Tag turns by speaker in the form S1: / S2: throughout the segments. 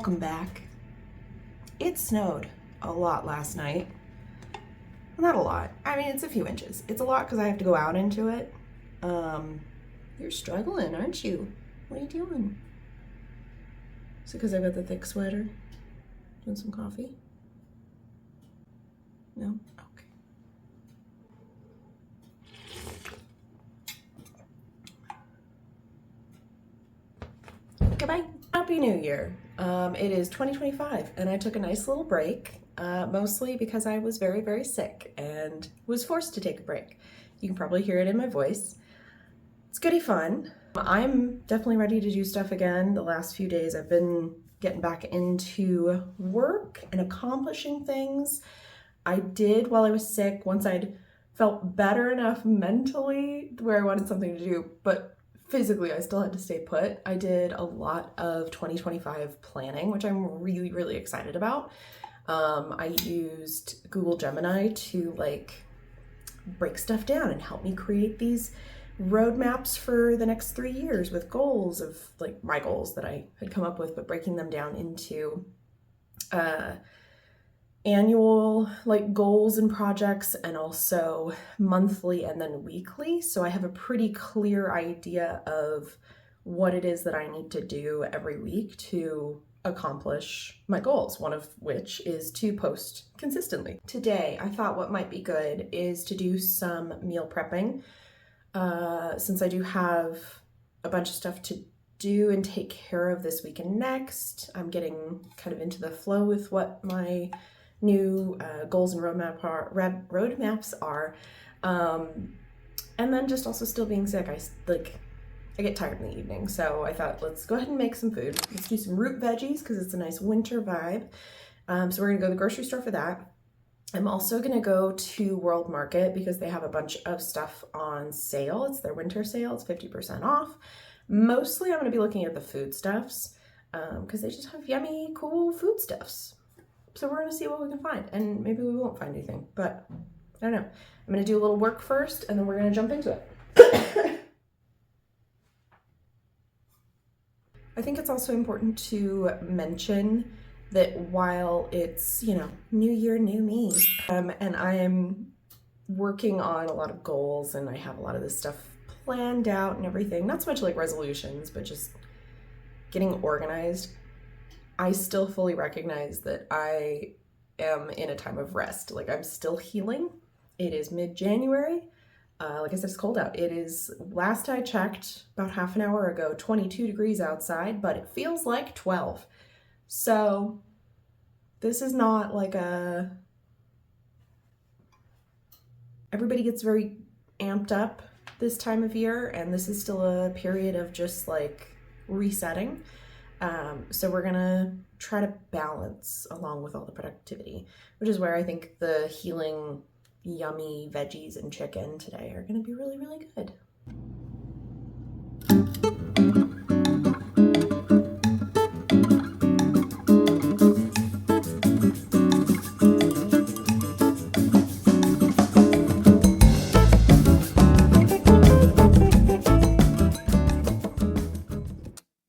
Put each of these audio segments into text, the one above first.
S1: Welcome back. It snowed a lot last night. Well, not a lot. I mean, it's a few inches. It's a lot because I have to go out into it. You're struggling, aren't you? What are you doing? Is it because I've got the thick sweater? Doing some coffee? No? Okay. Goodbye. Happy New Year. It is 2025 and I took a nice little break, mostly because I was very, very sick and was forced to take a break. You can probably hear it in my voice. It's goody fun. I'm definitely ready to do stuff again. The last few days I've been getting back into work and accomplishing things. I did while I was sick, once I'd felt better enough mentally where I wanted something to do, but physically I still had to stay put. I did a lot of 2025 planning, which I'm really, really excited about. I used Google Gemini to break stuff down and help me create these roadmaps for the next 3 years with goals of my goals that I had come up with, but breaking them down into annual goals and projects, and also monthly and then weekly. So I have a pretty clear idea of what it is that I need to do every week to accomplish my goals, one of which is to post consistently. Today, I thought what might be good is to do some meal prepping. Since I do have a bunch of stuff to do and take care of this week and next, I'm getting kind of into the flow with what my new goals and roadmaps are. And then just also still being sick, I get tired in the evening, so I thought let's go ahead and make some food. Let's do some root veggies because it's a nice winter vibe. So we're gonna go to the grocery store for that. I'm also gonna go to World Market because they have a bunch of stuff on sale. It's their winter sale, it's 50% off. Mostly I'm gonna be looking at the foodstuffs because they just have yummy, cool foodstuffs. So we're gonna see what we can find, and maybe we won't find anything, but I don't know. I'm gonna do a little work first and then we're gonna jump into it. I think it's also important to mention that while it's, new year, new me, and I am working on a lot of goals and I have a lot of this stuff planned out and everything, not so much like resolutions, but just getting organized, I still fully recognize that I am in a time of rest. I'm still healing. It is mid-January. Like I said, it's cold out. It is, last I checked, about half an hour ago, 22 degrees outside, but it feels like 12. So this is not everybody gets very amped up this time of year, and this is still a period of just resetting. So we're gonna try to balance along with all the productivity, which is where I think the healing, yummy veggies and chicken today are gonna be really, really good.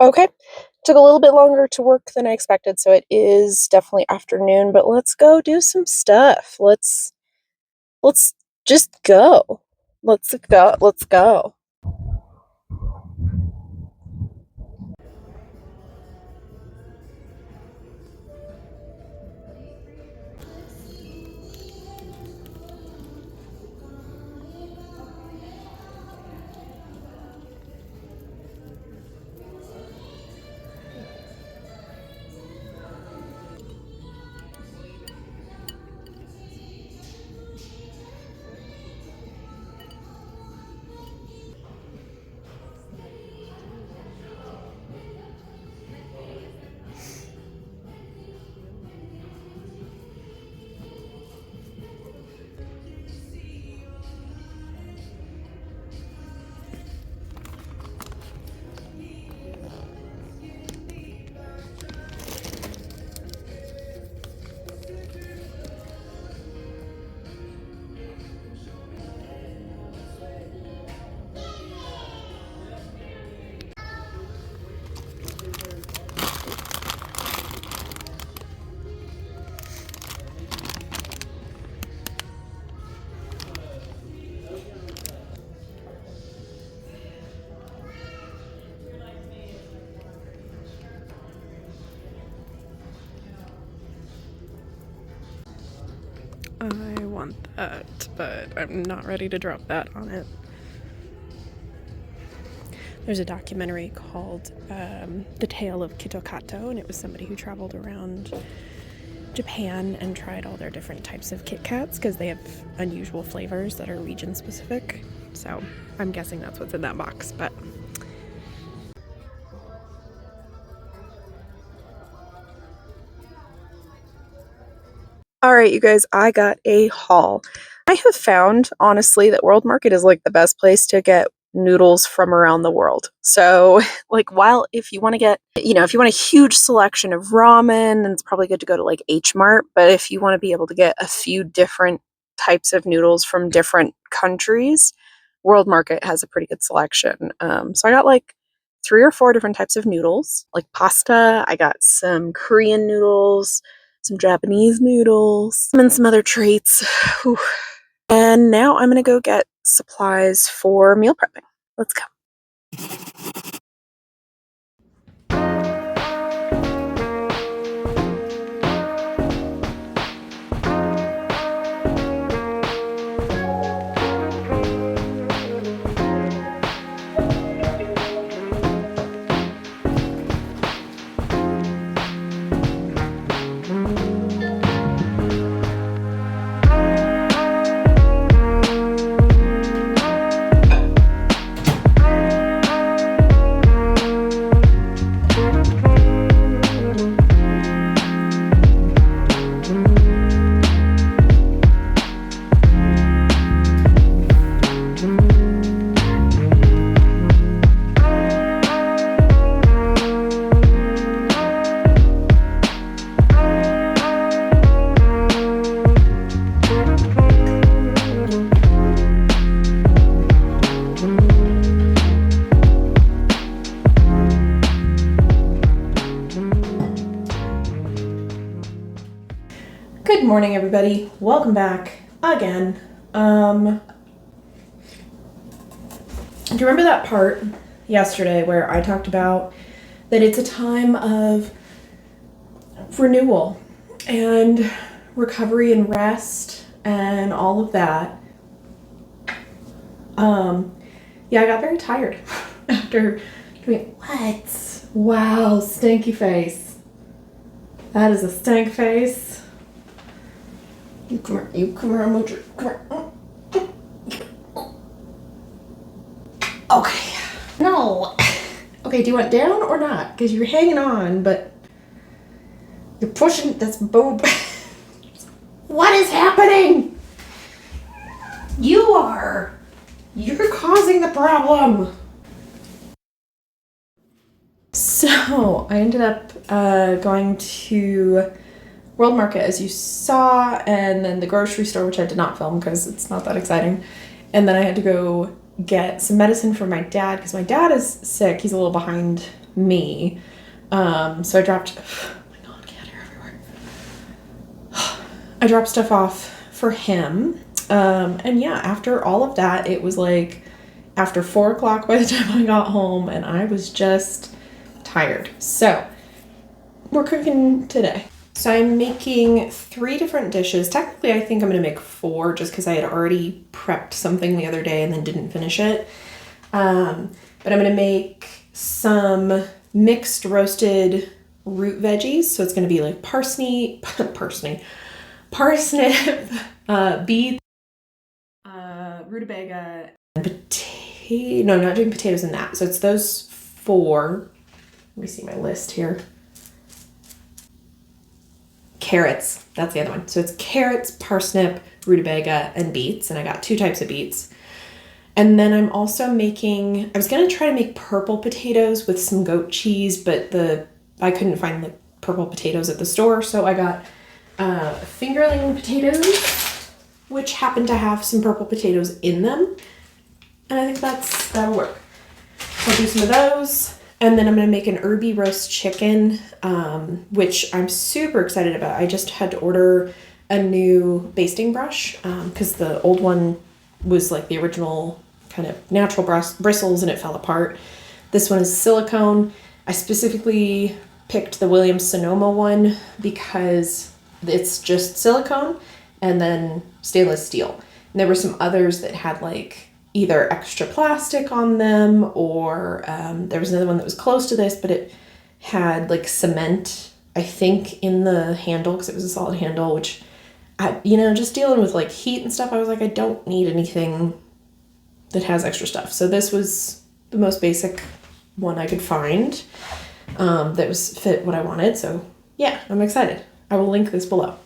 S1: Okay, took a little bit longer to work than I expected, so it is definitely afternoon, but let's go do some stuff. Let's just go. Let's go.
S2: I want that, but I'm not ready to drop that on it. There's a documentary called The Tale of Kitokato, and it was somebody who traveled around Japan and tried all their different types of Kit Kats because they have unusual flavors that are region specific. So I'm guessing that's what's in that box, but all right, you guys, I got a haul. I have found, honestly, that World Market is like the best place to get noodles from around the world. So, like, while if you want to get, if you want a huge selection of ramen, then it's probably good to go to like H Mart. But if you want to be able to get a few different types of noodles from different countries, World Market has a pretty good selection. So I got like 3 or 4 different types of noodles, like pasta. I got some Korean noodles, some Japanese noodles, and some other treats. Whew. And now I'm gonna go get supplies for meal prepping. Let's go.
S1: Good morning, everybody. Welcome back again. Do you remember that part yesterday where I talked about that it's a time of renewal and recovery and rest and all of that? Yeah, I got very tired after doing what? Wow, stanky face. That is a stank face. You come here, come here. Okay. No. Okay, do you want down or not? Because you're hanging on, but you're pushing this boob. What is happening? You're causing the problem. So I ended up going to World Market, as you saw, and then the grocery store, which I did not film because it's not that exciting. And then I had to go get some medicine for my dad because my dad is sick. He's a little behind me. So I dropped, oh my God, cat hair everywhere. I dropped stuff off for him. And yeah, after all of that, it was like after 4 o'clock by the time I got home, and I was just tired. So we're cooking today. So I'm making 3 different dishes. Technically, I think I'm going to make 4 just because I had already prepped something the other day and then didn't finish it. But I'm going to make some mixed roasted root veggies. So it's going to be like parsnip, beets, rutabaga, and potato. No, I'm not doing potatoes in that. So it's those 4. Let me see my list here. Carrots, that's the other one. So it's carrots, parsnip, rutabaga, and beets. And I got 2 types of beets. And then I'm also I was going to try to make purple potatoes with some goat cheese, but I couldn't find the purple potatoes at the store. So I got fingerling potatoes, which happen to have some purple potatoes in them. And I think that'll work. So I'll do some of those. And then I'm going to make an Herby roast chicken, which I'm super excited about. I just had to order a new basting brush because the old one was like the original kind of natural bristles and it fell apart. This one is silicone. I specifically picked the Williams Sonoma one because it's just silicone and then stainless steel. And there were some others that had like either extra plastic on them, or there was another one that was close to this, but it had like cement, I think, in the handle because it was a solid handle, which, just dealing with like heat and stuff, I was like, I don't need anything that has extra stuff. So this was the most basic one I could find that was fit what I wanted. So yeah, I'm excited. I will link this below.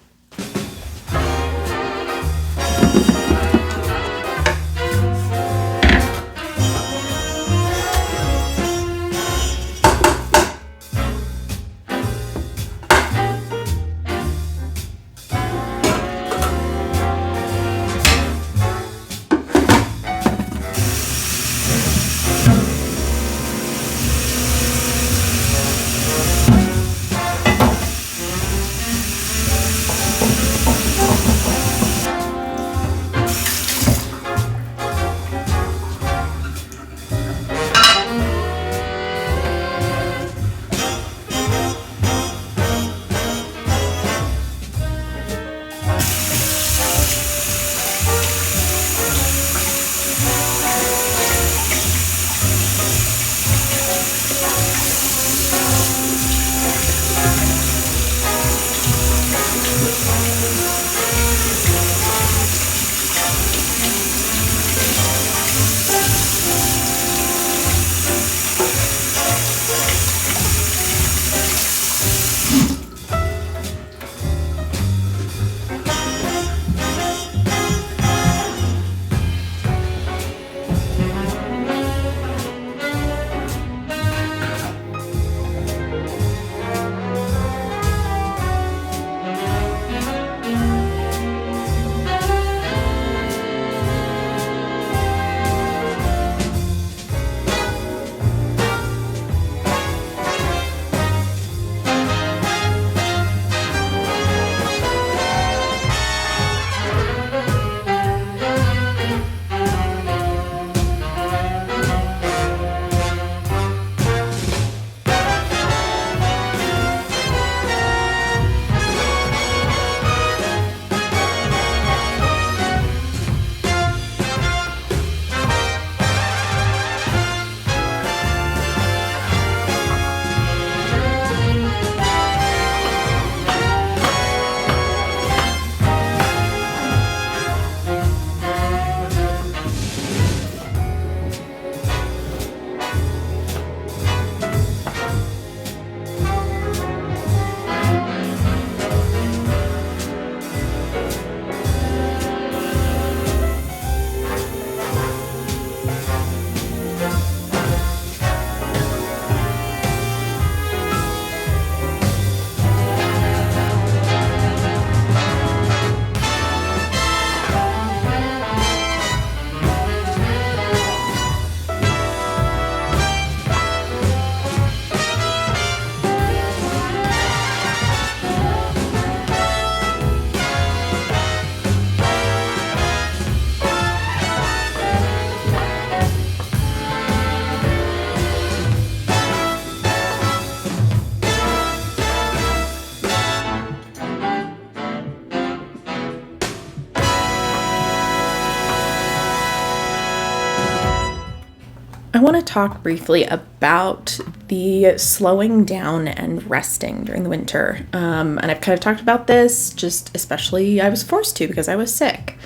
S1: I want to talk briefly about the slowing down and resting during the winter. And I've kind of talked about this, just especially I was forced to because I was sick.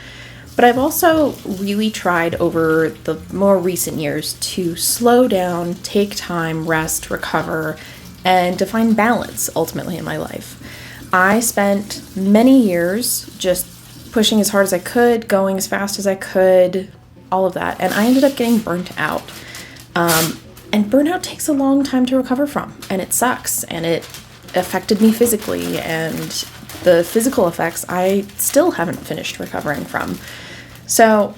S1: But I've also really tried over the more recent years to slow down, take time, rest, recover, and to find balance ultimately in my life. I spent many years just pushing as hard as I could, going as fast as I could, all of that. And I ended up getting burnt out. And burnout takes a long time to recover from, and it sucks, and it affected me physically, and the physical effects I still haven't finished recovering from. So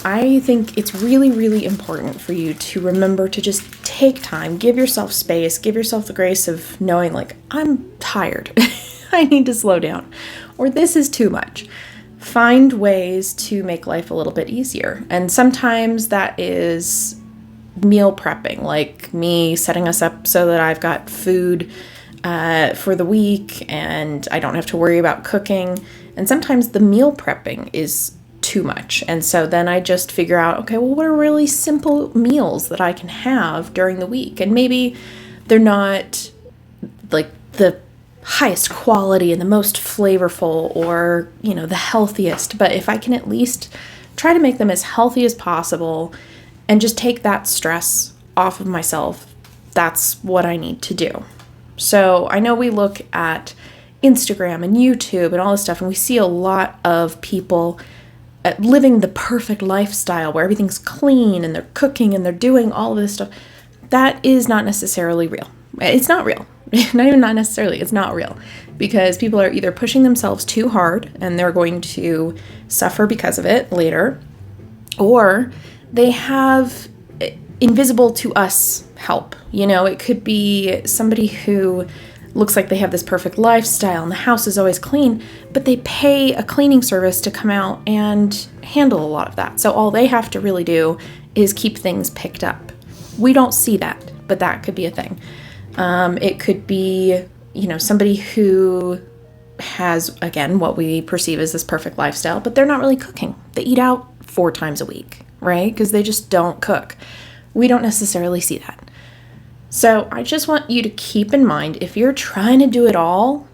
S1: I think it's really, really important for you to remember to just take time, give yourself space, give yourself the grace of knowing, like, I'm tired, I need to slow down, or this is too much. Find ways to make life a little bit easier, and sometimes that is meal prepping, like me setting us up so that I've got food for the week and I don't have to worry about cooking. And sometimes the meal prepping is too much. And so then I just figure out, okay, well, what are really simple meals that I can have during the week? And maybe they're not like the highest quality and the most flavorful or, the healthiest, but if I can at least try to make them as healthy as possible and just take that stress off of myself, that's what I need to do. So I know we look at Instagram and YouTube and all this stuff, and we see a lot of people living the perfect lifestyle where everything's clean and they're cooking and they're doing all of this stuff. That is not necessarily real. It's not real. Not necessarily. It's not real, because people are either pushing themselves too hard and they're going to suffer because of it later, or they have invisible to us help. It could be somebody who looks like they have this perfect lifestyle and the house is always clean, but they pay a cleaning service to come out and handle a lot of that. So all they have to really do is keep things picked up. We don't see that, but that could be a thing. It could be, somebody who has, again, what we perceive as this perfect lifestyle, but they're not really cooking. They eat out 4 times a week, right? Because they just don't cook. We don't necessarily see that. So I just want you to keep in mind, if you're trying to do it all,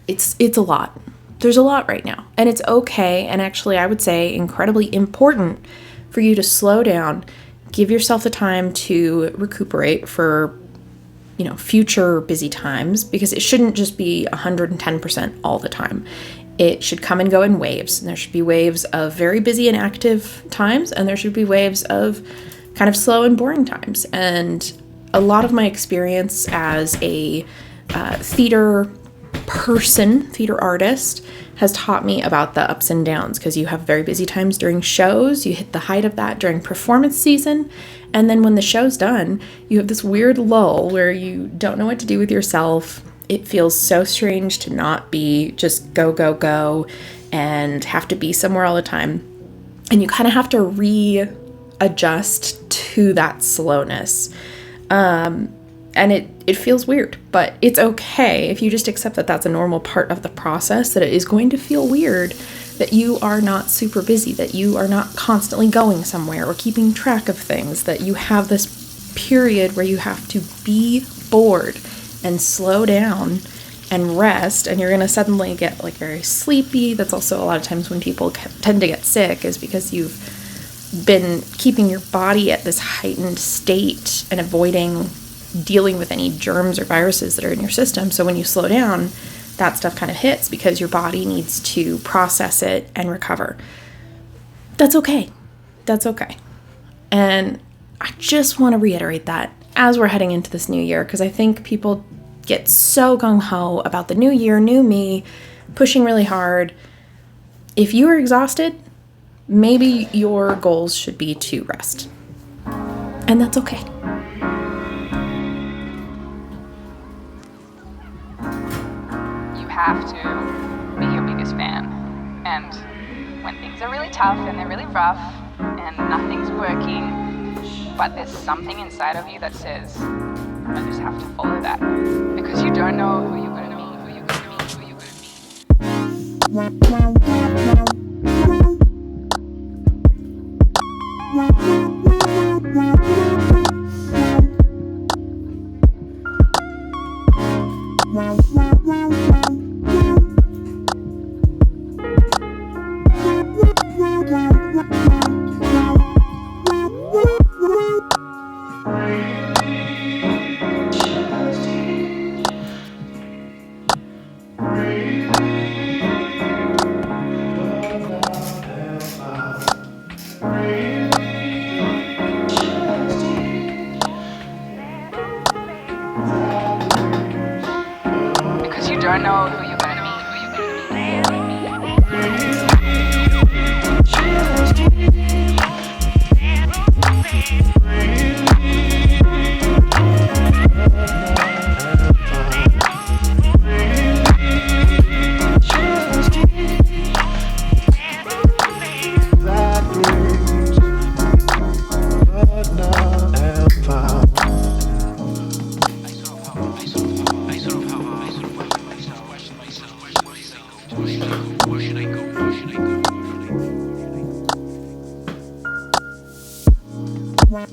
S1: it's a lot. There's a lot right now, and it's okay. And actually, I would say incredibly important for you to slow down, give yourself the time to recuperate for future busy times, because it shouldn't just be 110% all the time. It should come and go in waves. And there should be waves of very busy and active times, and there should be waves of kind of slow and boring times. And a lot of my experience as a theater artist, has taught me about the ups and downs, because you have very busy times during shows, you hit the height of that during performance season, and then when the show's done, you have this weird lull where you don't know what to do with yourself. It feels so strange to not be just go, go, go, and have to be somewhere all the time. And you kind of have to readjust to that slowness. And it feels weird, but it's okay if you just accept that that's a normal part of the process, that it is going to feel weird, that you are not super busy, that you are not constantly going somewhere or keeping track of things, that you have this period where you have to be bored and slow down and rest, and you're going to suddenly get very sleepy. That's also a lot of times when people tend to get sick, is because you've been keeping your body at this heightened state and avoiding dealing with any germs or viruses that are in your system. So when you slow down, that stuff kind of hits because your body needs to process it and recover. That's okay. That's okay. And I just want to reiterate that as we're heading into this new year, because I think people get so gung-ho about the new year, new me, pushing really hard. If you are exhausted, maybe your goals should be to rest. And that's okay.
S3: You have to be your biggest fan. And when things are really tough and they're really rough and nothing's working, but there's something inside of you that says, I just have to follow that. Because you don't know who you're going to be, who you're going to be, who you're going to be. You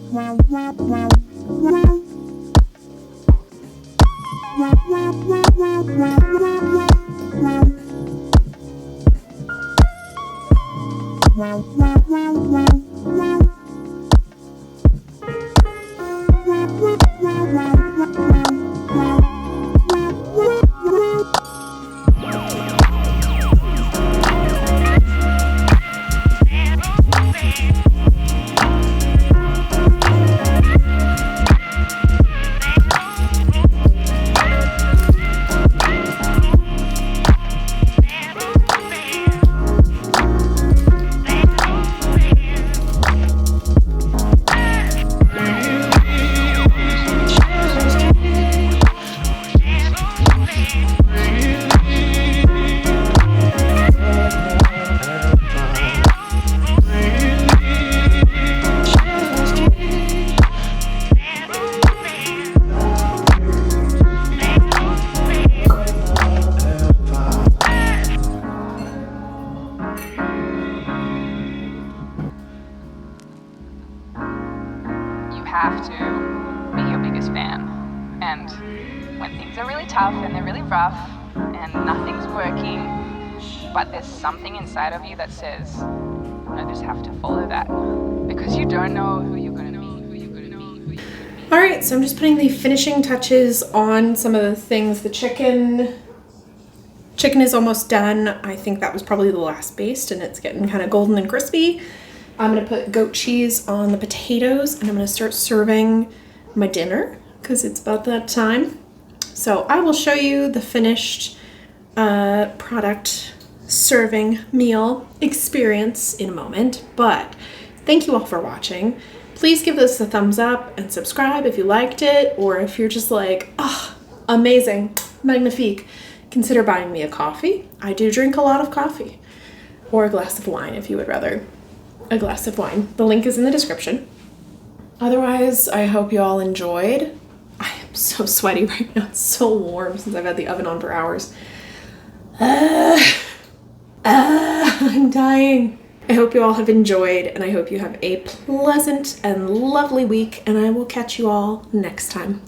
S3: have to be your biggest fan. And when things are really tough and they're really rough and nothing's working, but there's something inside of you that says, I just have to follow that. Because you don't know who you're going to be.
S1: All right, so I'm just putting the finishing touches on some of the things. The chicken is almost done. I think that was probably the last baste, and it's getting kind of golden and crispy. I'm gonna put goat cheese on the potatoes, and I'm gonna start serving my dinner because it's about that time. So I will show you the finished product serving meal experience in a moment, but thank you all for watching. Please give this a thumbs up and subscribe if you liked it, or if you're just like, oh, amazing, magnifique, consider buying me a coffee. I do drink a lot of coffee, or a glass of wine if you would rather a glass of wine. The link is in the description. Otherwise, I hope you all enjoyed. I am so sweaty right now. It's so warm since I've had the oven on for hours. I'm dying. I hope you all have enjoyed, and I hope you have a pleasant and lovely week, and I will catch you all next time.